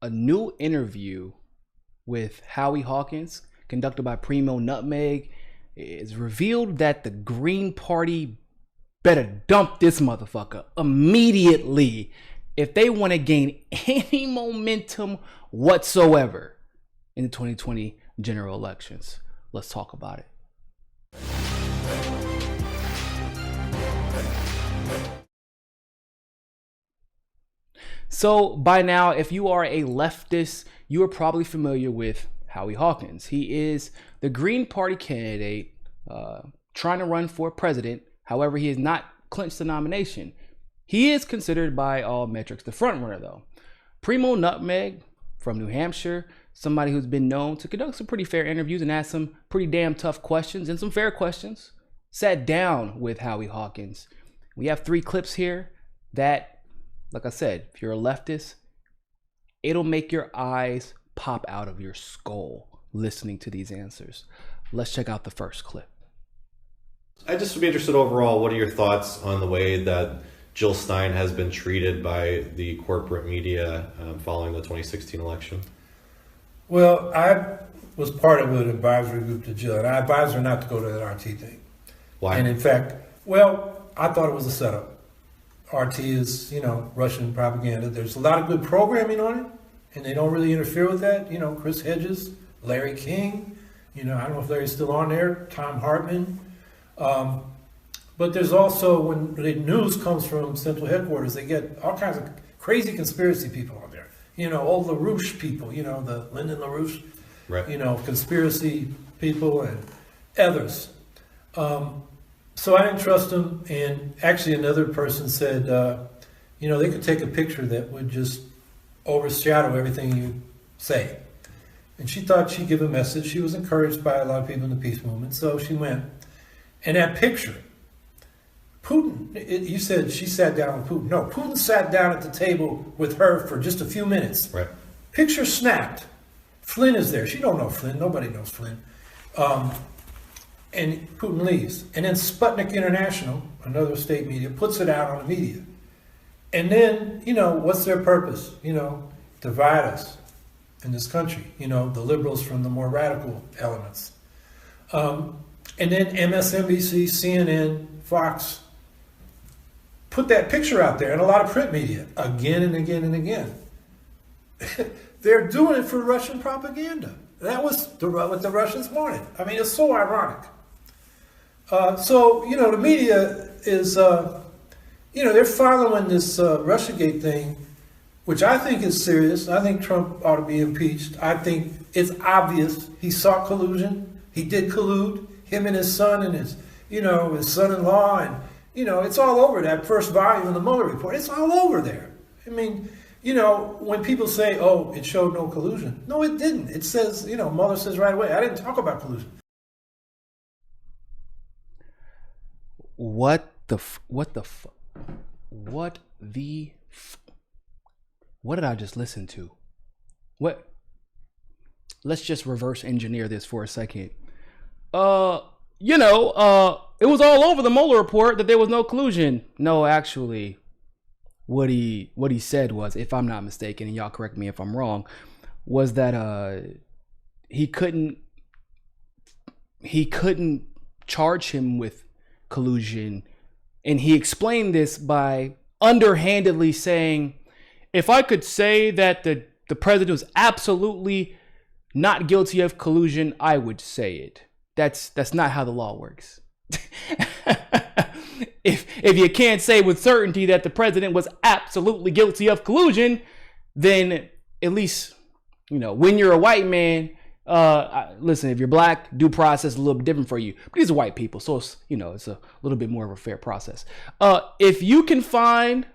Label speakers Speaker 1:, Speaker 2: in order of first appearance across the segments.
Speaker 1: a new interview with Howie Hawkins conducted by Primo Nutmeg is revealed that the Green Party better dump this motherfucker immediately if they want to gain any momentum whatsoever in the 2020 general elections. Let's talk about it. So by now, if you are a leftist, you are probably familiar with Howie Hawkins. He is the Green Party candidate trying to run for president. However, he has not clinched the nomination. He is considered by all metrics the front runner, though. Primo Nutmeg from New Hampshire, somebody who's been known to conduct some pretty fair interviews and ask some pretty damn tough questions and some fair questions, sat down with Howie Hawkins. We have 3 clips here that, like I said, if you're a leftist, it'll make your eyes pop out of your skull listening to these answers. Let's check out the first clip.
Speaker 2: I just would be interested overall, what are your thoughts on the way that Jill Stein has been treated by the corporate media following the 2016 election?
Speaker 3: Well, I was part of an advisory group to Jill, and I advised her not to go to that RT thing.
Speaker 2: Why?
Speaker 3: And in fact, well, I thought it was a setup. RT is, Russian propaganda. There's a lot of good programming on it, and they don't really interfere with that. Chris Hedges, Larry King, I don't know if Larry's still on there, Tom Hartman. But there's also, when the news comes from central headquarters, they get all kinds of crazy conspiracy people on there. All LaRouche people, the Lyndon LaRouche,
Speaker 2: right.
Speaker 3: Conspiracy people and others. So I didn't trust them. And actually another person said, they could take a picture that would just overshadow everything you say. And she thought she'd give a message. She was encouraged by a lot of people in the peace movement. So she went. And that picture, Putin, you said she sat down with Putin. No, Putin sat down at the table with her for just a few minutes.
Speaker 2: Right.
Speaker 3: Picture snapped. Flynn is there. She don't know Flynn. Nobody knows Flynn. And Putin leaves. And then Sputnik International, another state media, puts it out on the media. And then, what's their purpose? Divide us in this country. The liberals from the more radical elements. And then MSNBC, CNN, Fox put that picture out there, and a lot of print media, again and again and again. They're doing it for Russian propaganda. That was what the Russians wanted. I mean, it's so ironic. So, the media is, they're following this Russiagate thing, which I think is serious. I think Trump ought to be impeached. I think it's obvious he saw collusion. He did collude. Him and his son and his son-in-law, and, it's all over that first volume of the Mueller report. It's all over there. I mean, when people say, oh, it showed no collusion. No, it didn't. It says, Mueller says right away, I didn't talk about collusion.
Speaker 1: What did I just listen to? Let's just reverse engineer this for a second. It was all over the Mueller report that there was no collusion. No, actually, what he said was, if I'm not mistaken, and y'all correct me if I'm wrong, was that he couldn't charge him with collusion, and he explained this by underhandedly saying, if I could say that the president was absolutely not guilty of collusion, I would say it. That's not how the law works. If you can't say with certainty that the president was absolutely guilty of collusion, then at least, when you're a white man, listen, if you're black, due process is a little bit different for you. But these are white people, so it's, it's a little bit more of a fair process. If you can find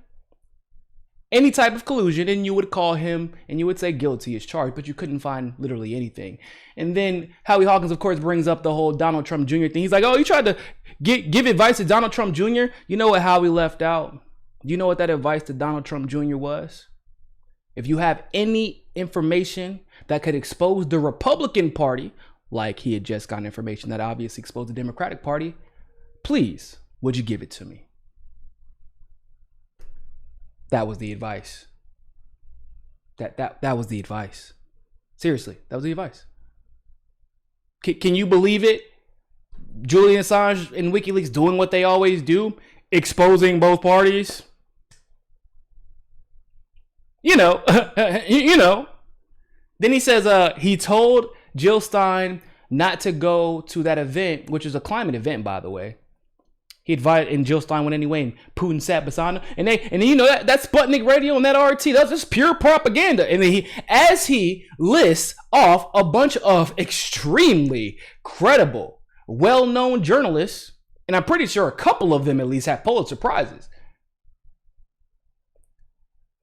Speaker 1: any type of collusion, and you would call him and you would say guilty as charged, but you couldn't find literally anything. And then Howie Hawkins, of course, brings up the whole Donald Trump Jr. thing. He's like, oh, you tried to give advice to Donald Trump Jr. You know what Howie left out? Do you know what that advice to Donald Trump Jr. was? If you have any information that could expose the Republican Party, like he had just gotten information that obviously exposed the Democratic Party, please, would you give it to me? That was the advice. That was the advice. Seriously, that was the advice. Can you believe it? Julian Assange and WikiLeaks doing what they always do, exposing both parties. You know. Then he says he told Jill Stein not to go to that event, which is a climate event, by the way. He invited, and Jill Stein went anyway, and Putin sat beside him. And that Sputnik radio and that RT, that's just pure propaganda. And then as he lists off a bunch of extremely credible, well-known journalists, and I'm pretty sure a couple of them at least have Pulitzer Prizes.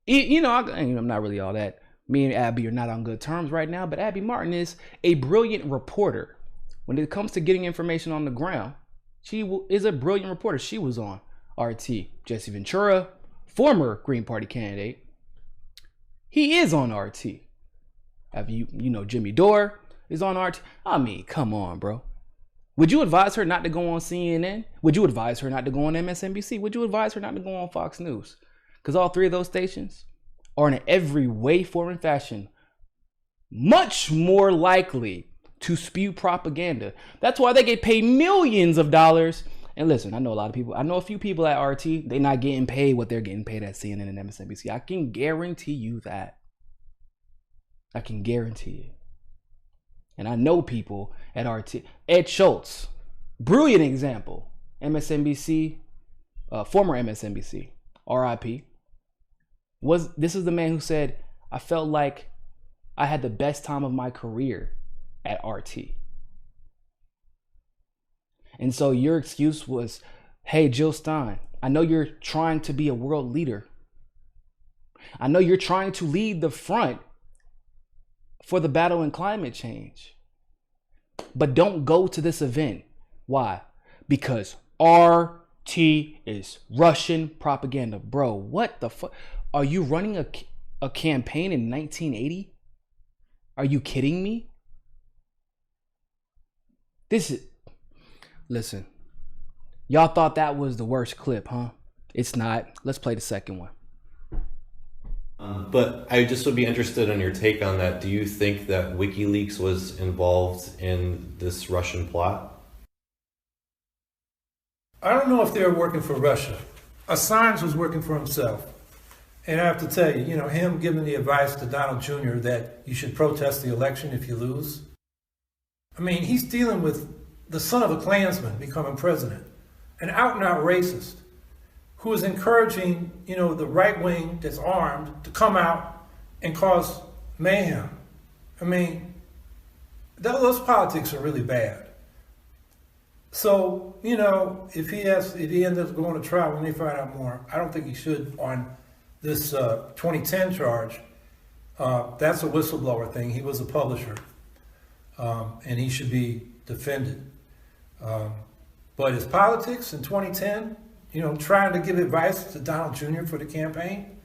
Speaker 1: I'm not really all that. Me and Abby are not on good terms right now, but Abby Martin is a brilliant reporter. When it comes to getting information on the ground, she is a brilliant reporter. She was on RT. Jesse Ventura, former Green Party candidate, he is on RT. Jimmy Dore is on RT. I mean, come on, bro. Would you advise her not to go on CNN? Would you advise her not to go on MSNBC? Would you advise her not to go on Fox News? Because all three of those stations are in every way, form, and fashion much more likely to spew propaganda. That's why they get paid millions of dollars. And listen, I know a few people at RT, they're not getting paid what they're getting paid at CNN and MSNBC. I can guarantee you that. I can guarantee it. And I know people at RT. Ed Schultz, brilliant example. MSNBC, former MSNBC, RIP. This is the man who said, I felt like I had the best time of my career at RT. And so your excuse was, hey, Jill Stein, I know you're trying to be a world leader. I know you're trying to lead the front for the battle in climate change. But don't go to this event. Why? Because RT is Russian propaganda. Bro, what the fuck? Are you running a campaign in 1980? Are you kidding me? Listen, y'all thought that was the worst clip, huh? It's not. Let's play the second one.
Speaker 2: But I just would be interested in your take on that. Do you think that WikiLeaks was involved in this Russian plot?
Speaker 3: I don't know if they were working for Russia. Assange was working for himself. And I have to tell you, him giving the advice to Donald Jr. that you should protest the election if you lose. I mean, he's dealing with the son of a Klansman becoming president, an out-and-out racist who is encouraging, the right wing that's armed to come out and cause mayhem. I mean, those politics are really bad. So, if he ends up going to trial, we may find out more. I don't think he should on this 2010 charge. That's a whistleblower thing. He was a publisher, and he should be defended. But his politics in 2010, trying to give advice to Donald Jr. for the campaign,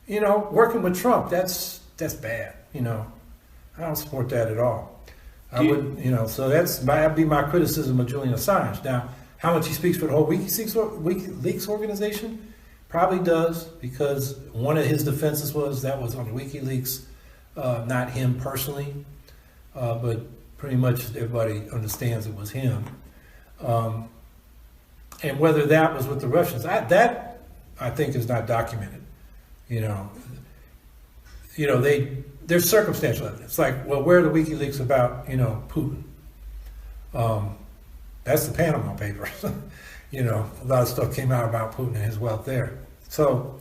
Speaker 3: working with Trump, that's bad. I don't support that at all. So that'd be my criticism of Julian Assange. Now, how much he speaks for the whole WikiLeaks organization? Probably does, because one of his defenses was that was on WikiLeaks, not him personally, but pretty much everybody understands it was him. And whether that was with the Russians, that I think is not documented. There's circumstantial evidence. Like, well, where are the WikiLeaks about, Putin? That's the Panama Papers. A lot of stuff came out about Putin and his wealth there. So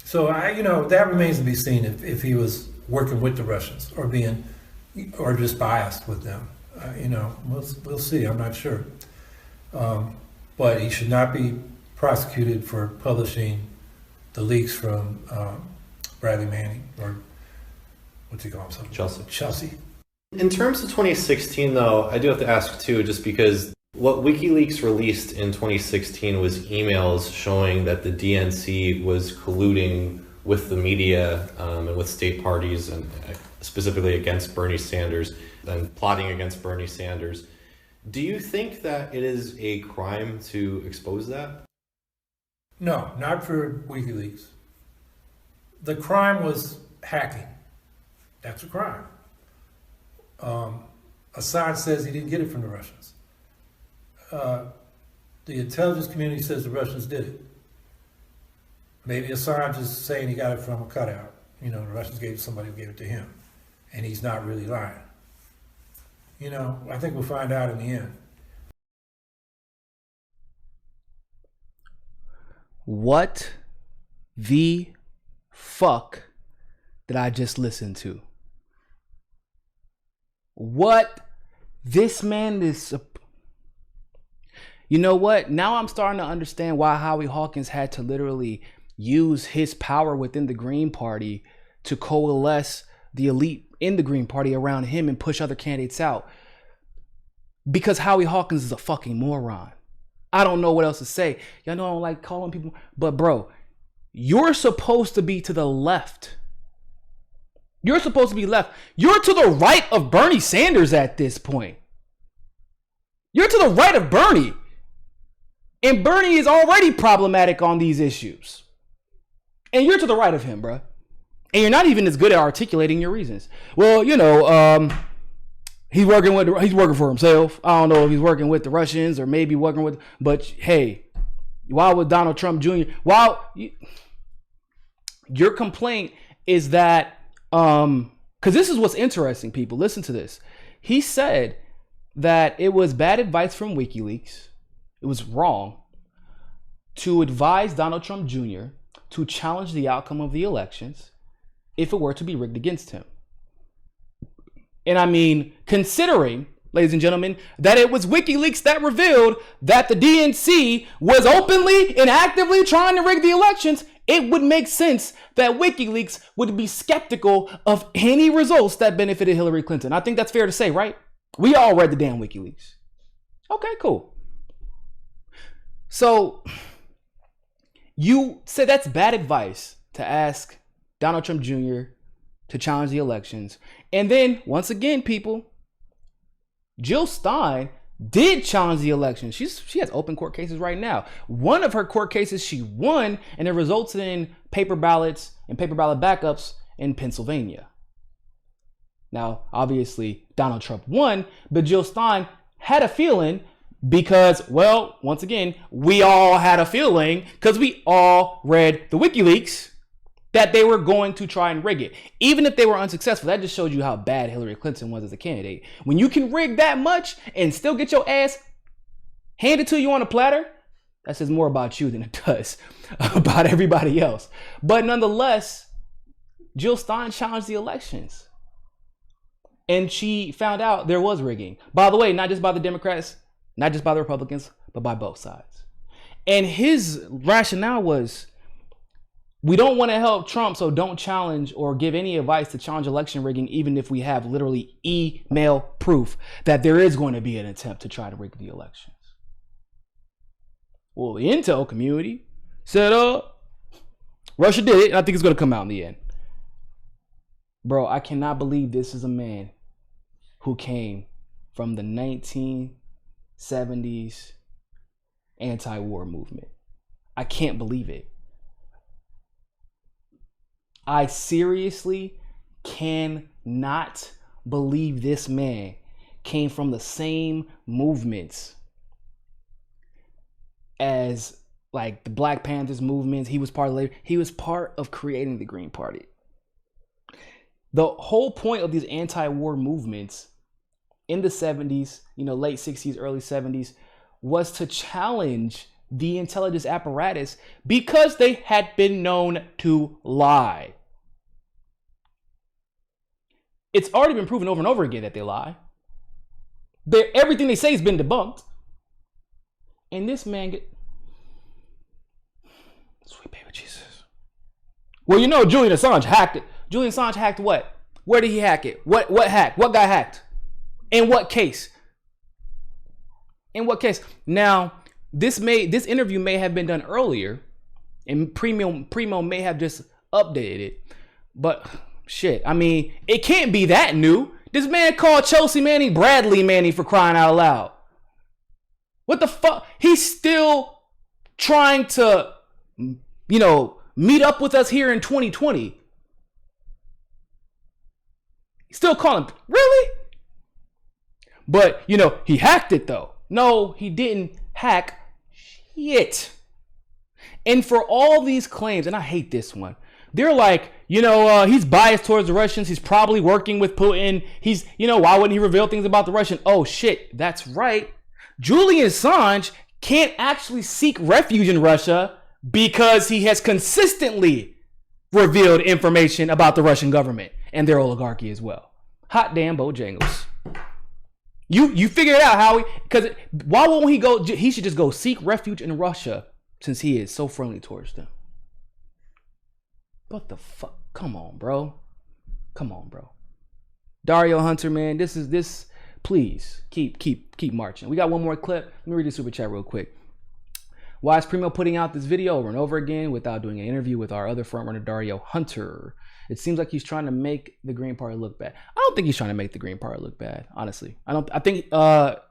Speaker 3: that remains to be seen if he was working with the Russians or just biased with them. We'll see. I'm not sure. But he should not be prosecuted for publishing the leaks from Bradley Manning, or what's he call himself? Chelsea.
Speaker 2: In terms of 2016, though, I do have to ask, too, just because what WikiLeaks released in 2016 was emails showing that the DNC was colluding with the media and with state parties, and specifically against Bernie Sanders, and plotting against Bernie Sanders. Do you think that it is a crime to expose that?
Speaker 3: No, not for WikiLeaks. the crime was hacking. That's a crime. Assad says he didn't get it from the Russians. The intelligence community says the Russians did it. Maybe Assange is saying he got it from a cutout. You know, the Russians gave it, somebody who gave it to him. And he's not really lying. You know, I think we'll find out in the end.
Speaker 1: What the fuck did I just listen to? What this man is... You know what? Now I'm starting to understand why Howie Hawkins had to literally use his power within the Green Party to coalesce the elite in the Green Party around him and push other candidates out. Because Howie Hawkins is a fucking moron. I don't know what else to say. Y'all know I don't like calling people, but bro, you're supposed to be to the left. You're supposed to be left. You're to the right of Bernie Sanders at this point. You're to the right of Bernie. And Bernie is already problematic on these issues. And you're to the right of him, bro. And you're not even as good at articulating your reasons. Well, you know, he's working for himself. I don't know if he's working with the Russians or maybe working with, but hey, why would Donald Trump Jr. Your complaint is that because this is what's interesting, people. Listen to this. He said that it was bad advice from WikiLeaks. It was wrong to advise Donald Trump Jr. to challenge the outcome of the elections if it were to be rigged against him. And I mean, considering, ladies and gentlemen, that it was WikiLeaks that revealed that the DNC was openly and actively trying to rig the elections, it would make sense that WikiLeaks would be skeptical of any results that benefited Hillary Clinton. I think that's fair to say, right? We all read the damn WikiLeaks. Okay, cool. So you said that's bad advice to ask Donald Trump Jr. to challenge the elections. And then, once again, people, Jill Stein did challenge the election. She has open court cases right now. One of her court cases she won, and it resulted in paper ballots and paper ballot backups in Pennsylvania. Now, obviously, Donald Trump won, but Jill Stein had a feeling because, well, once again, we all had a feeling because we all read the WikiLeaks that they were going to try and rig it. Even if they were unsuccessful, that just showed you how bad Hillary Clinton was as a candidate. When you can rig that much and still get your ass handed to you on a platter, that says more about you than it does about everybody else. But nonetheless, Jill Stein challenged the elections. And she found out there was rigging. By the way, not just by the Democrats, not just by the Republicans, but by both sides. And his rationale was, we don't want to help Trump, so don't challenge or give any advice to challenge election rigging, even if we have literally email proof that there is going to be an attempt to try to rig the elections. Well, the intel community said, Russia did it, and I think it's going to come out in the end. Bro, I cannot believe this is a man who came from the 1970s anti-war movement. I can't believe it. I seriously cannot believe this man came from the same movements as like the Black Panthers movements. He was part of creating the Green Party. The whole point of these anti-war movements in the 70s, late 60s, early 70s, was to challenge the intelligence apparatus because they had been known to lie. It's already been proven over and over again that they lie. Everything they say has been debunked. And this man sweet baby Jesus. Well, Julian Assange hacked it. Julian Assange hacked what? Where did he hack it? What hacked? What got hacked? In what case? In what case? Now, this interview may have been done earlier, and Primo may have just updated it. But shit, I mean, it can't be that new. This man called Chelsea Manning Bradley Manning, for crying out loud. What the fuck? He's still trying to, meet up with us here in 2020. Still calling, really? But, you know, he hacked it though. No, he didn't hack shit. And for all these claims, and I hate this one, they're like, you know, he's biased towards the Russians. He's probably working with Putin. He's, you know, why wouldn't he reveal things about the Russian? Oh shit, that's right. Julian Assange can't actually seek refuge in Russia because he has consistently revealed information about the Russian government and their oligarchy as well. Hot damn Bojangles. You figure it out, Howie. Because why won't he go? He should just go seek refuge in Russia since he is so friendly towards them. What the fuck? Come on, bro. Come on, bro. Dario Hunter, man, this. Please keep marching. We got one more clip. Let me read the super chat real quick. Why is Primo putting out this video over and over again without doing an interview with our other frontrunner Dario Hunter? It seems like he's trying to make the Green Party look bad. I don't think he's trying to make the Green Party look bad, honestly. I think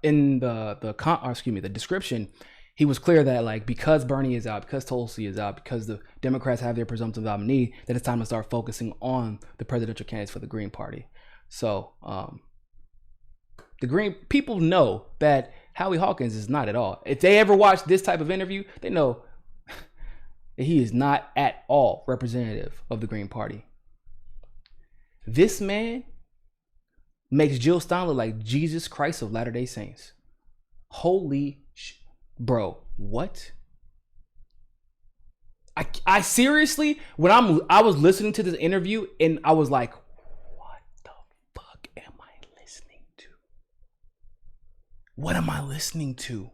Speaker 1: in the description, he was clear that like because Bernie is out, because Tulsi is out, because the Democrats have their presumptive nominee, that it's time to start focusing on the presidential candidates for the Green Party. So the Green people know that Howie Hawkins is not at all. If they ever watch this type of interview, they know that he is not at all representative of the Green Party. This man makes Jill Stein look like Jesus Christ of Latter-day Saints. Holy bro, what? I seriously, when I was listening to this interview and I was like, what the fuck am I listening to? What am I listening to?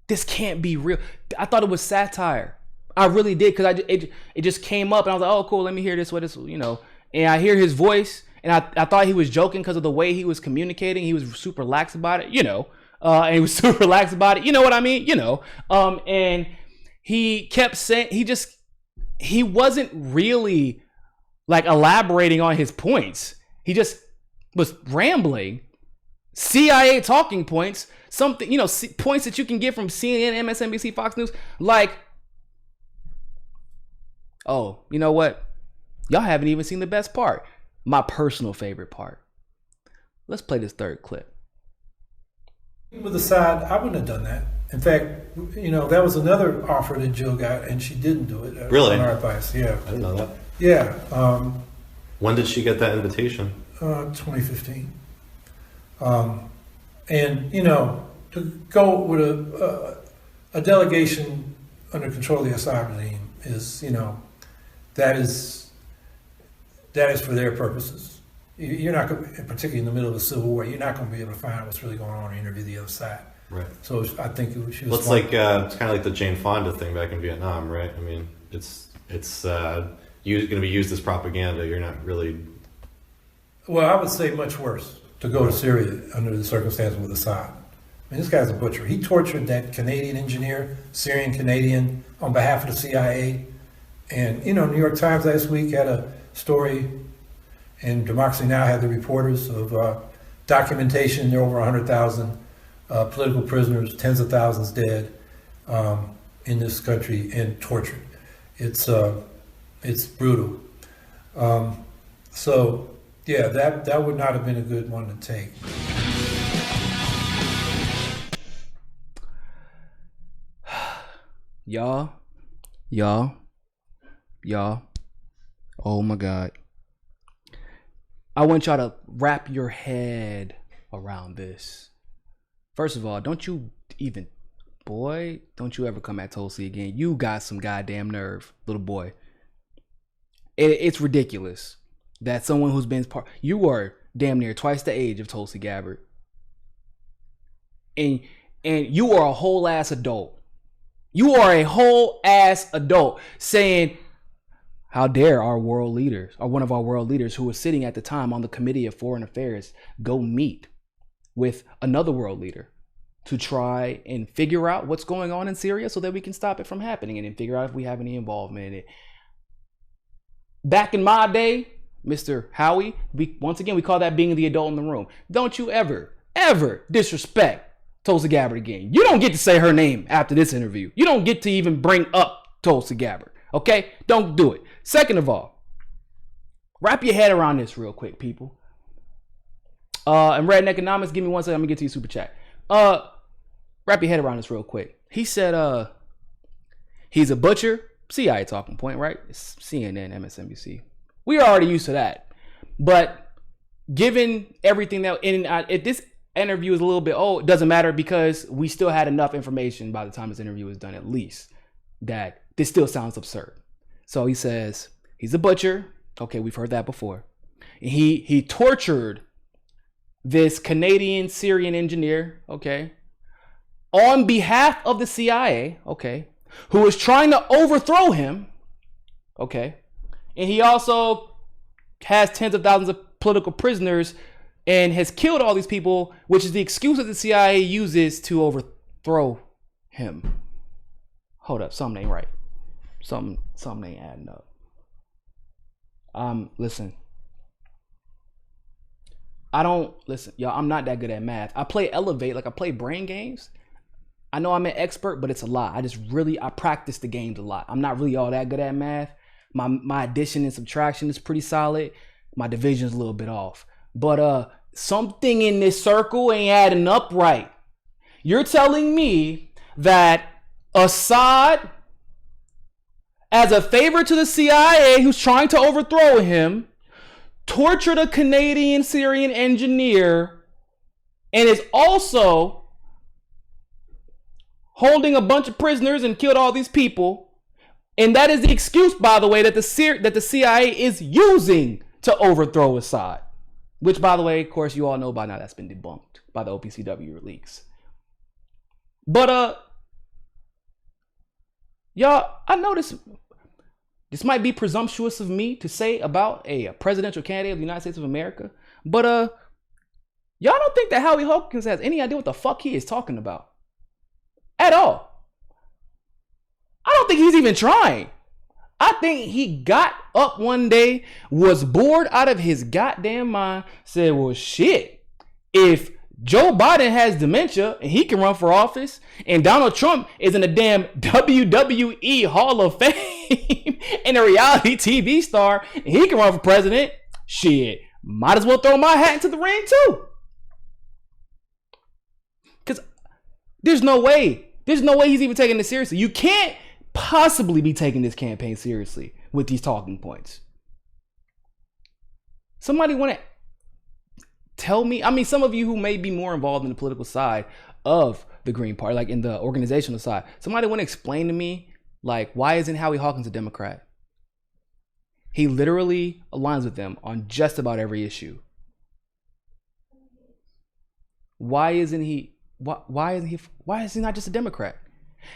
Speaker 1: This can't be real. I thought it was satire. I really did, because it just came up and I was like, oh cool, let me hear this, what is, you know. And I hear his voice and I thought he was joking because of the way he was communicating. He was super lax about it, you know. And he was super relaxed about it. You know what I mean? You know. And he kept saying, he wasn't really like elaborating on his points. He just was rambling. CIA talking points, something, you know, points that you can get from CNN, MSNBC, Fox News. Like, oh, you know what? Y'all haven't even seen the best part. My personal favorite part. Let's play this third clip.
Speaker 3: With the side, I wouldn't have done that. In fact, you know, that was another offer that Jill got, and she didn't do it.
Speaker 2: Really?
Speaker 3: On our advice, yeah.
Speaker 2: I didn't know that.
Speaker 3: Yeah.
Speaker 2: When did she get that invitation?
Speaker 3: 2015. And, you know, to go with a delegation under control of the Assad regime is, you know, that is for their purposes. You're not going, particularly in the middle of a civil war, you're not going to be able to find out what's really going on or interview the other side.
Speaker 2: Right.
Speaker 3: So I think she was.
Speaker 2: Well, it's like it's kind of like the Jane Fonda thing back in Vietnam, right? I mean, it's going to be used as propaganda. You're not really.
Speaker 3: Well, I would say much worse to go to Syria under the circumstances with Assad. I mean, this guy's a butcher. He tortured that Canadian engineer, Syrian Canadian, on behalf of the CIA. And, you know, New York Times last week had a story, and Democracy Now! Had the reporters of documentation. There are over 100,000 political prisoners, tens of thousands dead in this country and tortured. It's brutal. So, yeah, that would not have been a good one to take.
Speaker 1: Y'all, oh my God. I want y'all to wrap your head around this. First of all, don't you ever come at Tulsi again. You got some goddamn nerve, little boy. It's ridiculous that someone who's been you are damn near twice the age of Tulsi Gabbard. And you are a whole ass adult. You are a whole ass adult saying, how dare our world leaders, or one of our world leaders who was sitting at the time on the Committee of Foreign Affairs, go meet with another world leader to try and figure out what's going on in Syria so that we can stop it from happening and then figure out if we have any involvement in it. Back in my day, Mr. Howie, we call that being the adult in the room. Don't you ever disrespect Tulsi Gabbard again. You don't get to say her name after this interview. You don't get to even bring up Tulsi Gabbard. Okay? Don't do it. Second of all, wrap your head around this real quick, people. And Red Economics, give me 1 second. I'm gonna get to your super chat. Wrap your head around this real quick. He said, he's a butcher. CIA talking point, right? It's CNN, MSNBC. We are already used to that. But given everything that if this interview is a little bit old, it doesn't matter because we still had enough information by the time this interview was done, at least, that this still sounds absurd. So he says he's a butcher. Okay, we've heard that before. And he tortured this Canadian Syrian engineer, okay, on behalf of the CIA, okay, who was trying to overthrow him, okay, and he also has tens of thousands of political prisoners and has killed all these people, which is the excuse that the CIA uses to overthrow him. Hold up, something ain't right. Something ain't adding up. Listen. Y'all, I'm not that good at math. I play Elevate, like I play brain games. I know I'm an expert, but it's a lot. I practice the games a lot. I'm not really all that good at math. My addition and subtraction is pretty solid. My division is a little bit off. But something in this circle ain't adding up right. You're telling me that Assad, as a favor to the CIA who's trying to overthrow him, tortured a Canadian Syrian engineer and is also holding a bunch of prisoners and killed all these people. And that is the excuse, by the way, that the CIA is using to overthrow Assad. Which, by the way, of course, you all know by now that's been debunked by the OPCW leaks. But, y'all, I know this might be presumptuous of me to say about a presidential candidate of the United States of America. But, y'all don't think that Howie Hawkins has any idea what the fuck he is talking about? At all. I don't think he's even trying. I think he got up one day, was bored out of his goddamn mind, said, well, shit, if Joe Biden has dementia and he can run for office and Donald Trump is in the damn WWE Hall of Fame and a reality TV star and he can run for president, shit, might as well throw my hat into the ring too. Because there's no way he's even taking this seriously. You can't possibly be taking this campaign seriously with these talking points. Somebody want to tell me? I mean, some of you who may be more involved in the political side of the Green Party, like in the organizational side, somebody want to explain to me, like, why isn't Howie Hawkins a Democrat? He literally aligns with them on just about every issue. Why is he not just a Democrat?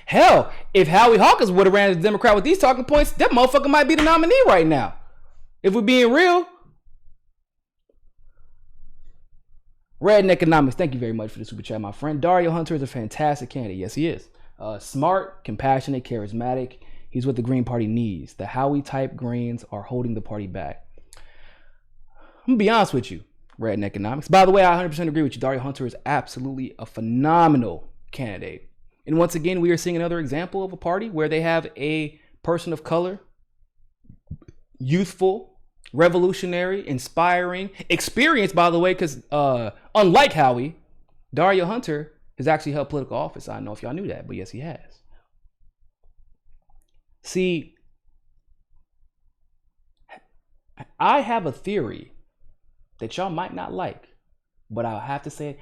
Speaker 1: Hell, if Howie Hawkins would have ran as a Democrat with these talking points, that motherfucker might be the nominee right now. If we're being real. Red Economics, thank you very much for the super chat, my friend. Dario Hunter is a fantastic candidate. Yes, he is. Smart, compassionate, charismatic. He's what the Green Party needs. The Howie type Greens are holding the party back. I'm gonna be honest with you, Red Economics. By the way, I 100% agree with you. Dario Hunter is absolutely a phenomenal candidate. And once again, we are seeing another example of a party where they have a person of color, youthful, revolutionary, inspiring, experienced, by the way, because unlike Howie, Dario Hunter has actually held political office. I don't know if y'all knew that, but yes, he has. See, I have a theory that y'all might not like, but I'll have to say it.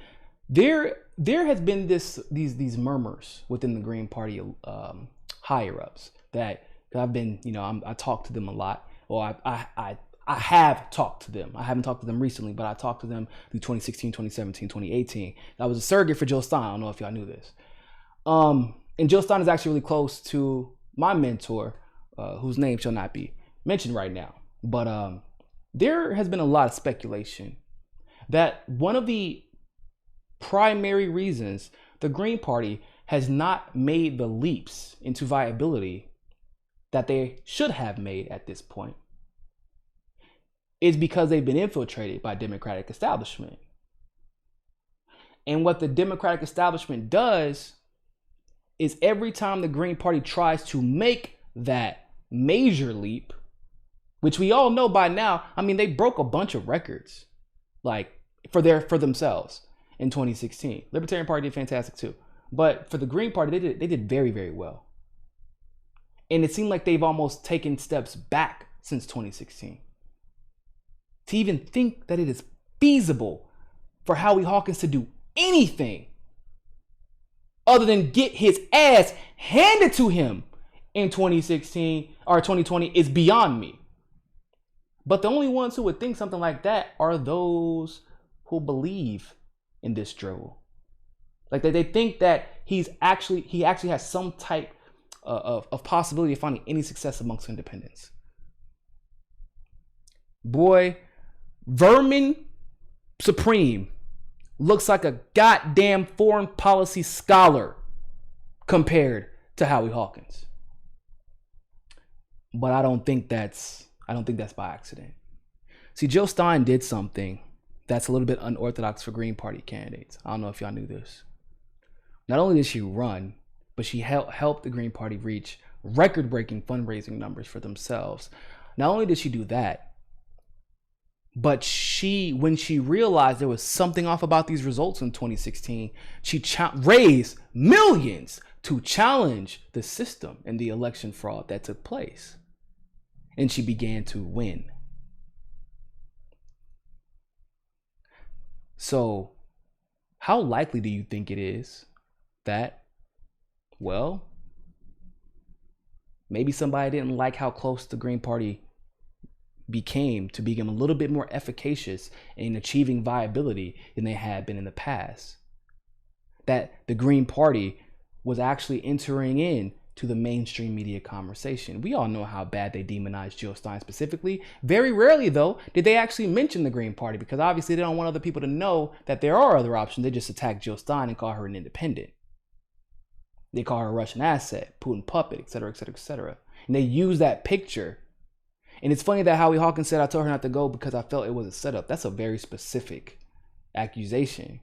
Speaker 1: There has been these murmurs within the Green Party higher ups that I've been, I talk to them a lot. Or I have talked to them. I haven't talked to them recently, but I talked to them through 2016, 2017, 2018. I was a surrogate for Jill Stein. I don't know if y'all knew this. And Jill Stein is actually really close to my mentor, whose name shall not be mentioned right now. But there has been a lot of speculation that one of the primary reasons the Green Party has not made the leaps into viability that they should have made at this point is because they've been infiltrated by Democratic establishment. And what the Democratic establishment does is every time the Green Party tries to make that major leap, which we all know by now. I mean, they broke a bunch of records, like for themselves in 2016. Libertarian Party did fantastic too, but for the Green Party, they did very, very well. And it seemed like they've almost taken steps back since 2016. To even think that it is feasible for Howie Hawkins to do anything other than get his ass handed to him in 2016 or 2020 is beyond me. But the only ones who would think something like that are those who believe in this drill. Like they think that he actually has some type of possibility of finding any success amongst independents. Boy, Vermin Supreme looks like a goddamn foreign policy scholar compared to Howie Hawkins. But I don't think that's by accident. See, Jill Stein did something that's a little bit unorthodox for Green Party candidates. I don't know if y'all knew this. Not only did she run, but she helped the Green Party reach record-breaking fundraising numbers for themselves. Not only did she do that, but when she realized there was something off about these results in 2016, she raised millions to challenge the system and the election fraud that took place. And she began to win. So, how likely do you think it is that, well, maybe somebody didn't like how close the Green Party became a little bit more efficacious in achieving viability than they had been in the past? That the Green Party was actually entering in to the mainstream media conversation. We all know how bad they demonized Jill Stein specifically. Very rarely, though, did they actually mention the Green Party, because obviously they don't want other people to know that there are other options. They just attack Jill Stein and call her an independent. They call her a Russian asset, Putin puppet, etc., etc., etc. And they use that picture. And it's funny that Howie Hawkins said, I told her not to go because I felt it was a setup. That's a very specific accusation.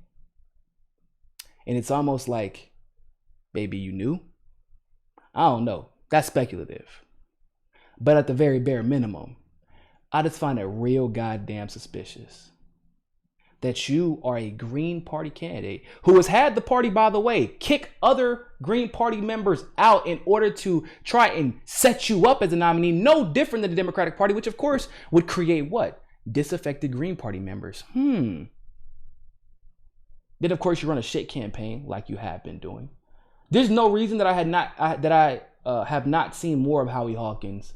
Speaker 1: And it's almost like, baby, you knew? I don't know. That's speculative. But at the very bare minimum, I just find it real goddamn suspicious that you are a Green Party candidate who has had the party, by the way, kick other Green Party members out in order to try and set you up as a nominee, no different than the Democratic Party, which of course would create what? Disaffected Green Party members. Then of course you run a shit campaign like you have been doing. There's no reason that I have not seen more of Howie Hawkins,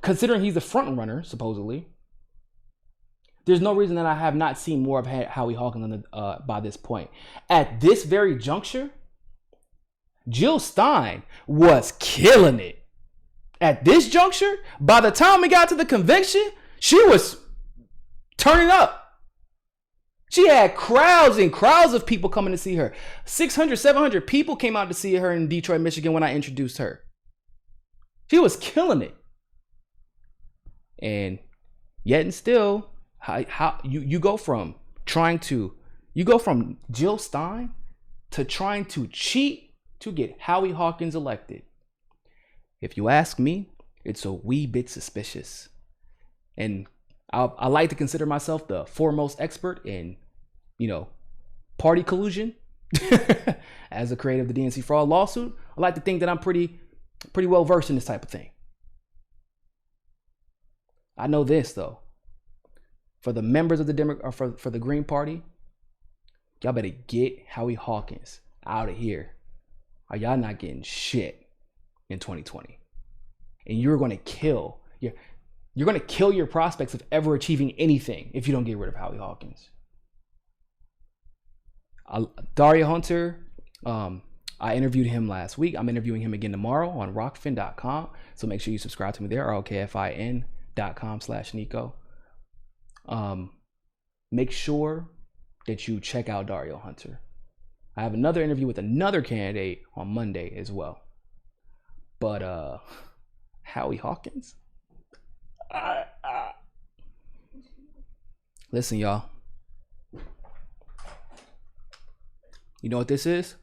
Speaker 1: considering he's a front runner supposedly. There's no reason that I have not seen more of Howie Hawkins by this point. At this very juncture, Jill Stein was killing it. At this juncture, by the time we got to the convention, she was turning up. She had crowds and crowds of people coming to see her. 600, 700 people came out to see her in Detroit, Michigan when I introduced her. She was killing it. And yet and still, how you go from Jill Stein to trying to cheat to get Howie Hawkins elected. If you ask me, it's a wee bit suspicious. And I like to consider myself the foremost expert in, party collusion. As a creator of the DNC fraud lawsuit, I like to think that I'm pretty well versed in this type of thing. I know this though. For the members of the for the Green Party, y'all better get Howie Hawkins out of here, or y'all not getting shit in 2020. And you're going to kill your prospects of ever achieving anything if you don't get rid of Howie Hawkins. Dario Hunter, I interviewed him last week. I'm interviewing him again tomorrow on rockfin.com. So make sure you subscribe to me there, rokfin.com/Niko. Make sure that you check out Dario Hunter. I have another interview with another candidate on Monday as well. But Howie Hawkins? Listen, y'all. You know what this is?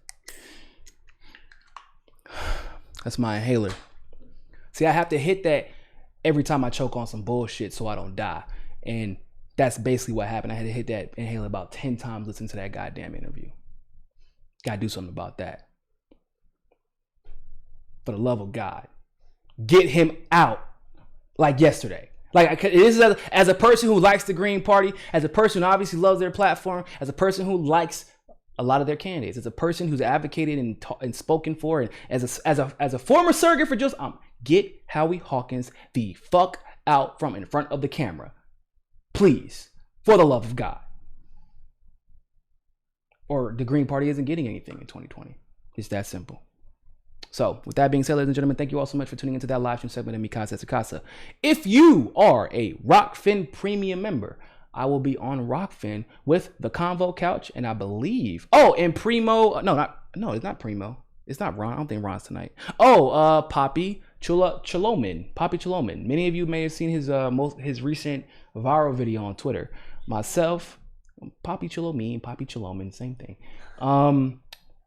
Speaker 1: That's my inhaler. See, I have to hit that every time I choke on some bullshit so I don't die. And that's basically what happened. I had to hit that inhaler about 10 times listening to that goddamn interview. Gotta do something about that. For the love of God. Get him out like yesterday. Like, this is as a person who likes the Green Party, as a person who obviously loves their platform, as a person who likes a lot of their candidates, as a person who's advocated and spoken for, and as a former surrogate for just get Howie Hawkins the fuck out from in front of the camera, please, for the love of God. Or the Green Party isn't getting anything in 2020. It's that simple. So, with that being said, ladies and gentlemen, thank you all so much for tuning into that live stream segment of Mi Casa Su Casa. If you are a Rockfin Premium member, I will be on Rockfin with the Convo Couch, and I believe, and Primo, it's not Primo. It's not Ron. I don't think Ron's tonight. Poppy Chaloman. Many of you may have seen his recent viral video on Twitter. Myself, Poppy Chaloman, same thing.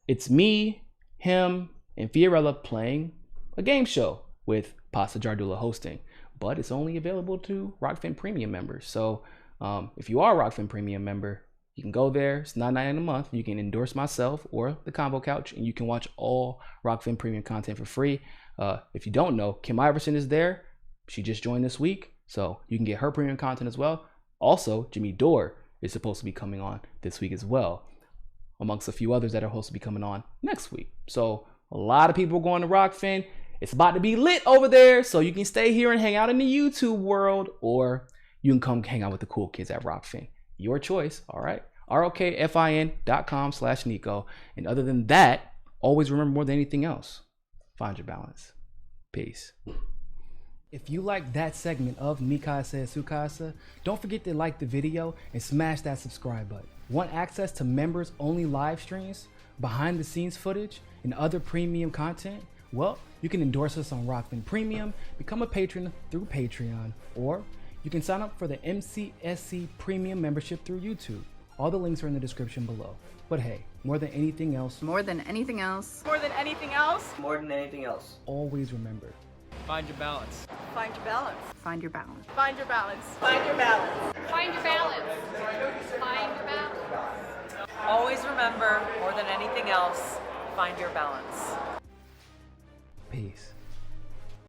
Speaker 1: It's me, him, and Fiorella playing a game show with Pasta Jardula hosting, but it's only available to Rockfin Premium members. So if you are a Rockfin Premium member, you can go there. It's $9.99 a month. You can endorse myself or the Combo Couch, and you can watch all Rockfin Premium content for free. If you don't know, Kim Iverson is there. She just joined this week, so you can get her premium content as well. Also, Jimmy Dore is supposed to be coming on this week as well, amongst a few others that are supposed to be coming on next week. So a lot of people going to Rockfin. It's about to be lit over there, so you can stay here and hang out in the YouTube world, or you can come hang out with the cool kids at Rockfin. Your choice, all right? ROKFIN.com/Niko. And other than that, always remember, more than anything else, find your balance. Peace. If you like that segment of Mi Casa Su Casa, don't forget to like the video and smash that subscribe button. Want access to members only live streams, behind the scenes footage, and other premium content? Well, you can endorse us on Rockfin Premium, become a patron through Patreon, or you can sign up for the MCSC Premium membership through YouTube. All the links are in the description below. But hey, more than anything else, always remember,
Speaker 4: Find your balance.
Speaker 5: Find your balance.
Speaker 6: Find your balance.
Speaker 5: Find your balance. Find your balance.
Speaker 7: Find your balance. Find your balance.
Speaker 5: Always remember, more than anything else, find your balance.
Speaker 1: peace.